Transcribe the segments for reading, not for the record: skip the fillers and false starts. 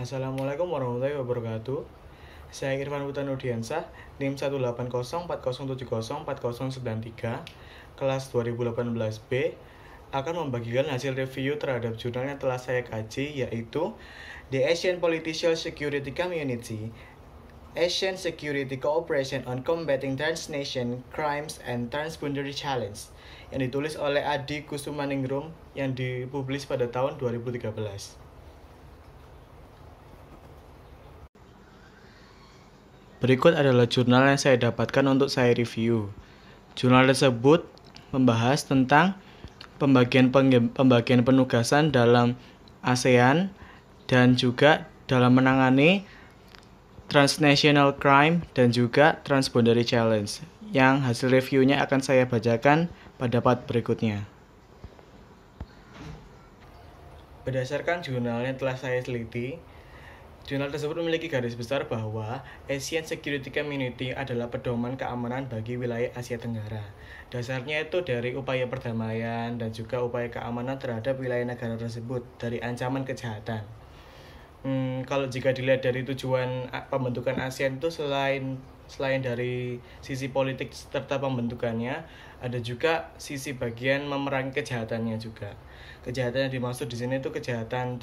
Assalamualaikum warahmatullahi wabarakatuh. Saya Irfan Putra Nurdiansah, NIM 18040704093, kelas 2018B, akan membagikan hasil review terhadap jurnal yang telah saya kaji, yaitu The Asian Political Security Community, Asian Security Cooperation on Combating Transnation Crimes and Transboundary Challenge, yang ditulis oleh Adi Kusumaningrum yang dipublis pada tahun 2013. Berikut adalah jurnal yang saya dapatkan untuk saya review. Jurnal tersebut membahas tentang pembagian penugasan dalam ASEAN dan juga dalam menangani transnational crime dan juga transboundary challenge, yang hasil reviewnya akan saya bacakan pada part berikutnya. Berdasarkan jurnal yang telah saya teliti, jurnal tersebut memiliki garis besar bahwa Asian Security Community adalah pedoman keamanan bagi wilayah Asia Tenggara. Dasarnya itu dari upaya perdamaian dan juga upaya keamanan terhadap wilayah negara tersebut dari ancaman kejahatan. Kalau jika dilihat dari tujuan pembentukan ASEAN itu selain dari sisi politik serta pembentukannya, ada juga sisi bagian memerangi kejahatannya juga. Kejahatan yang dimaksud di sini itu kejahatan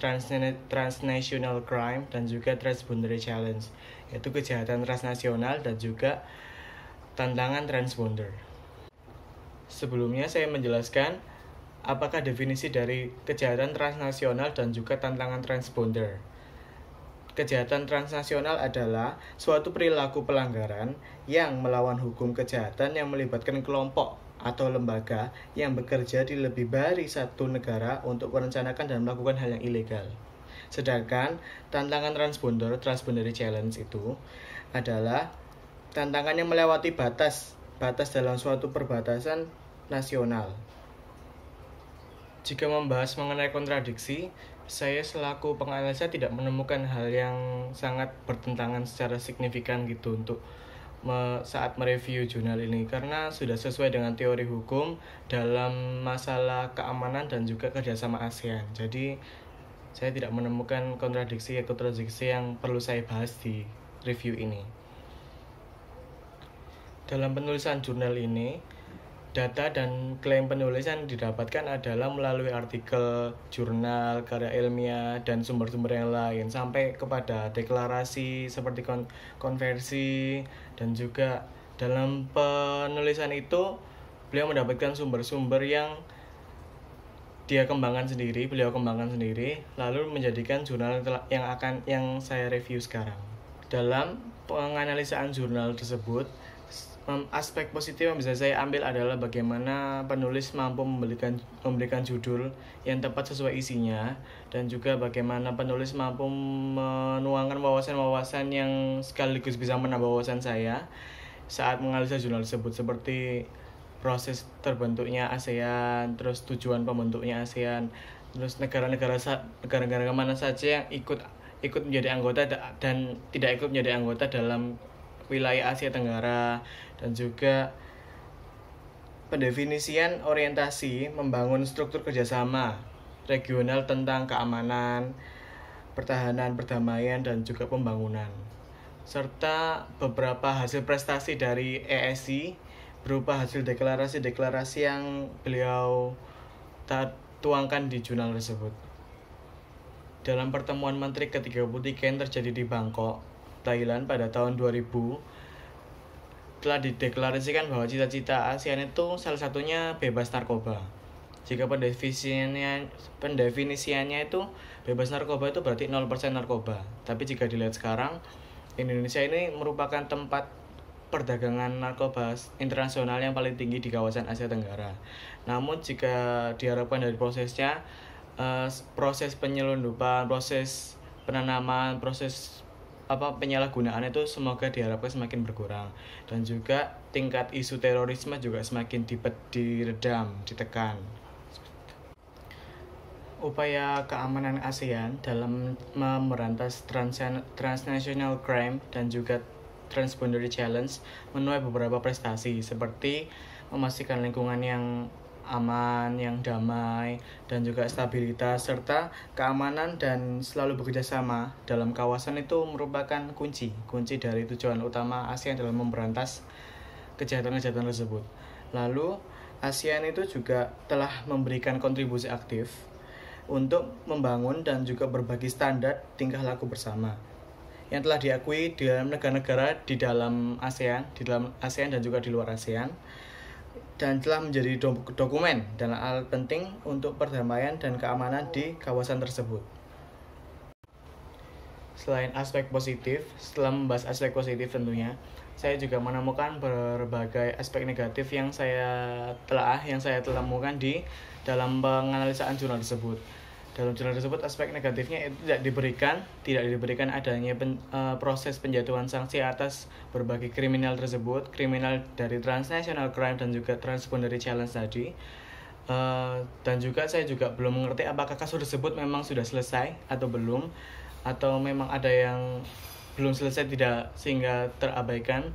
transnational crime dan juga transboundary challenge, yaitu kejahatan transnasional dan juga tantangan transbounder. Sebelumnya saya menjelaskan apakah definisi dari kejahatan transnasional dan juga tantangan transbounder. Kejahatan transnasional adalah suatu perilaku pelanggaran yang melawan hukum kejahatan yang melibatkan kelompok atau lembaga yang bekerja di lebih dari satu negara untuk merencanakan dan melakukan hal yang ilegal. Sedangkan tantangan transboundary challenge itu adalah tantangan yang melewati batas dalam suatu perbatasan nasional. Jika membahas mengenai kontradiksi, saya selaku penganalisa tidak menemukan hal yang sangat bertentangan secara signifikan gitu untuk saat mereview jurnal ini, karena sudah sesuai dengan teori hukum dalam masalah keamanan dan juga kerjasama ASEAN. Jadi saya tidak menemukan kontradiksi yang perlu saya bahas di review ini. Dalam penulisan jurnal ini, data dan klaim penulis yang didapatkan adalah melalui artikel, jurnal, karya ilmiah, dan sumber-sumber yang lain, sampai kepada deklarasi seperti konversi, dan juga dalam penulisan itu beliau mendapatkan sumber-sumber yang beliau kembangkan sendiri, lalu menjadikan jurnal yang saya review sekarang. Dalam penganalisaan jurnal tersebut, aspek positif yang bisa saya ambil adalah bagaimana penulis mampu memberikan judul yang tepat sesuai isinya, dan juga bagaimana penulis mampu menuangkan wawasan-wawasan yang sekaligus bisa menambah wawasan saya saat menganalisa jurnal tersebut, seperti proses terbentuknya ASEAN, terus tujuan pembentuknya ASEAN, terus negara-negara mana saja yang ikut menjadi anggota dan tidak ikut menjadi anggota dalam wilayah Asia Tenggara, dan juga pendefinisian orientasi membangun struktur kerjasama regional tentang keamanan, pertahanan, perdamaian, dan juga pembangunan, serta beberapa hasil prestasi dari ESI berupa hasil deklarasi yang beliau tuangkan di jurnal tersebut. Dalam pertemuan Menteri ke-33 yang terjadi di Bangkok, Thailand pada tahun 2000, telah dideklarasikan bahwa cita-cita ASEAN itu salah satunya bebas narkoba. Jika pendefinisiannya itu bebas narkoba itu berarti 0% narkoba. Tapi jika dilihat sekarang, Indonesia ini merupakan tempat perdagangan narkoba internasional yang paling tinggi di kawasan Asia Tenggara. Namun jika diharapkan dari prosesnya, proses penyelundupan, proses penanaman, proses penyalahgunaan itu semoga diharapkan semakin berkurang, dan juga tingkat isu terorisme juga semakin diredam, ditekan. Upaya keamanan ASEAN dalam memberantas transnational crime dan juga transboundary challenge menuai beberapa prestasi, seperti memastikan lingkungan yang aman, yang damai, dan juga stabilitas, serta keamanan dan selalu bekerja sama dalam kawasan itu merupakan kunci dari tujuan utama ASEAN dalam memberantas kejahatan-kejahatan tersebut. Lalu, ASEAN itu juga telah memberikan kontribusi aktif untuk membangun dan juga berbagi standar tingkah laku bersama yang telah diakui di dalam negara-negara di dalam ASEAN dan juga di luar ASEAN, dan telah menjadi dokumen dan alat penting untuk perdamaian dan keamanan di kawasan tersebut. Selain aspek positif, setelah membahas aspek positif tentunya, saya juga menemukan berbagai aspek negatif yang saya temukan di dalam penganalisaan jurnal tersebut. Dalam jurnal tersebut, aspek negatifnya itu tidak diberikan adanya proses penjatuhan sanksi atas berbagai kriminal tersebut, kriminal dari transnational crime dan juga transboundary challenge tadi. Dan juga saya juga belum mengerti apakah kasus tersebut memang sudah selesai atau belum, atau memang ada yang belum selesai tidak sehingga terabaikan,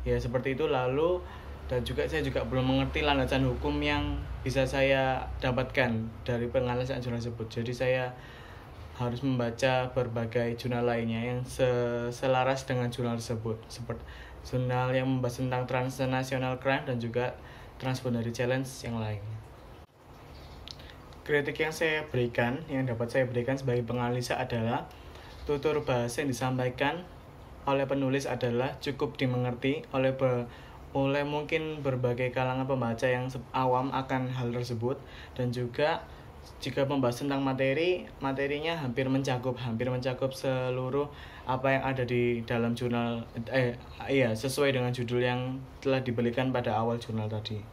ya seperti itu. Lalu dan juga saya juga belum mengerti landasan hukum yang bisa saya dapatkan dari penganalisan jurnal tersebut. Jadi saya harus membaca berbagai jurnal lainnya yang selaras dengan jurnal tersebut, seperti jurnal yang membahas tentang transnational crime dan juga transboundary challenge yang lain. Kritik yang dapat saya berikan sebagai penganalisa adalah tutur bahasa yang disampaikan oleh penulis adalah cukup dimengerti oleh mungkin berbagai kalangan pembaca yang awam akan hal tersebut, dan juga jika membahas tentang materinya hampir mencakup seluruh apa yang ada di dalam jurnal, sesuai dengan judul yang telah diberikan pada awal jurnal tadi.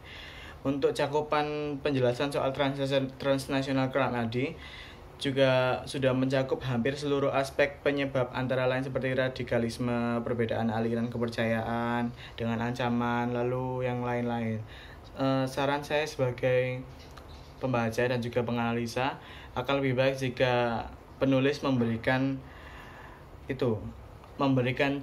Untuk cakupan penjelasan soal transnational crime tadi juga sudah mencakup hampir seluruh aspek penyebab, antara lain seperti radikalisme, perbedaan aliran kepercayaan dengan ancaman, lalu yang lain-lain. Saran saya sebagai pembaca dan juga penganalisa akan lebih baik jika penulis memberikan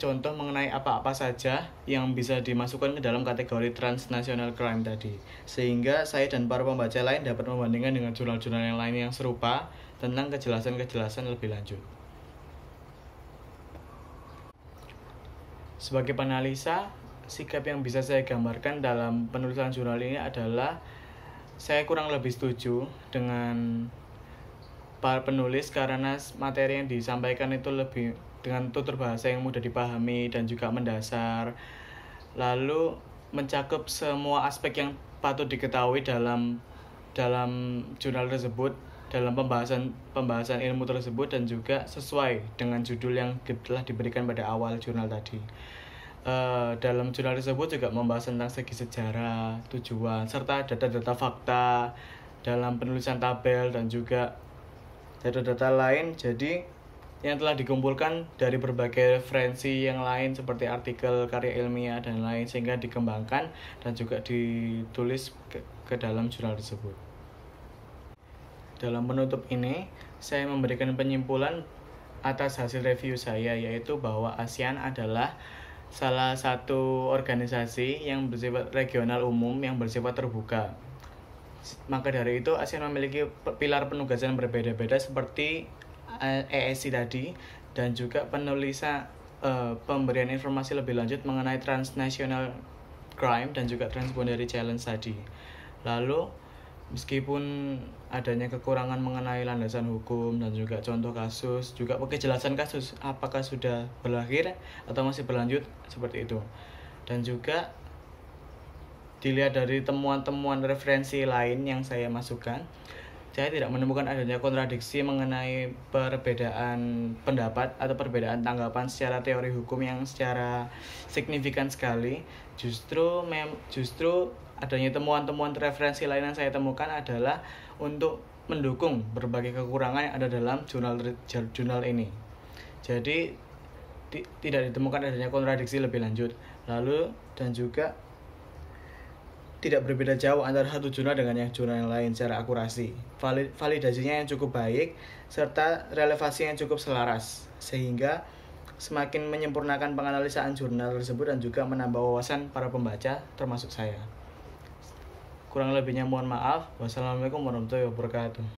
contoh mengenai apa-apa saja yang bisa dimasukkan ke dalam kategori transnational crime tadi, sehingga saya dan para pembaca lain dapat membandingkan dengan jurnal-jurnal yang lain yang serupa tentang kejelasan lebih lanjut. Sebagai penganalisa, sikap yang bisa saya gambarkan dalam penulisan jurnal ini adalah saya kurang lebih setuju dengan para penulis karena materi yang disampaikan itu lebih dengan tutur bahasa yang mudah dipahami dan juga mendasar, lalu mencakup semua aspek yang patut diketahui dalam jurnal tersebut, dalam pembahasan ilmu tersebut, dan juga sesuai dengan judul yang telah diberikan pada awal jurnal tadi. Dalam jurnal tersebut juga membahas tentang segi sejarah, tujuan, serta data-data fakta dalam penulisan tabel dan juga data-data lain. Jadi yang telah dikumpulkan dari berbagai referensi yang lain seperti artikel, karya ilmiah dan lain, sehingga dikembangkan dan juga ditulis ke dalam jurnal tersebut. Dalam penutup ini, saya memberikan penyimpulan atas hasil review saya, yaitu bahwa ASEAN adalah salah satu organisasi yang bersifat regional umum yang bersifat terbuka. Maka dari itu, ASEAN memiliki pilar penugasan berbeda-beda seperti ESC tadi, dan juga pemberian informasi lebih lanjut mengenai transnational crime dan juga transboundary challenge tadi. Lalu meskipun adanya kekurangan mengenai landasan hukum dan juga contoh kasus, juga kejelasan kasus apakah sudah berakhir atau masih berlanjut, seperti itu. Dan juga dilihat dari temuan-temuan referensi lain yang saya masukkan, saya tidak menemukan adanya kontradiksi mengenai perbedaan pendapat atau perbedaan tanggapan secara teori hukum yang secara signifikan sekali. Justru adanya temuan-temuan referensi lain yang saya temukan adalah untuk mendukung berbagai kekurangan yang ada dalam jurnal ini. Jadi tidak ditemukan adanya kontradiksi lebih lanjut. Lalu dan juga tidak berbeda jauh antara satu jurnal dengan jurnal yang lain secara akurasi. Validasinya yang cukup baik serta relevansi yang cukup selaras, sehingga semakin menyempurnakan penganalisaan jurnal tersebut dan juga menambah wawasan para pembaca termasuk saya. Kurang lebihnya mohon maaf. Wassalamualaikum warahmatullahi wabarakatuh.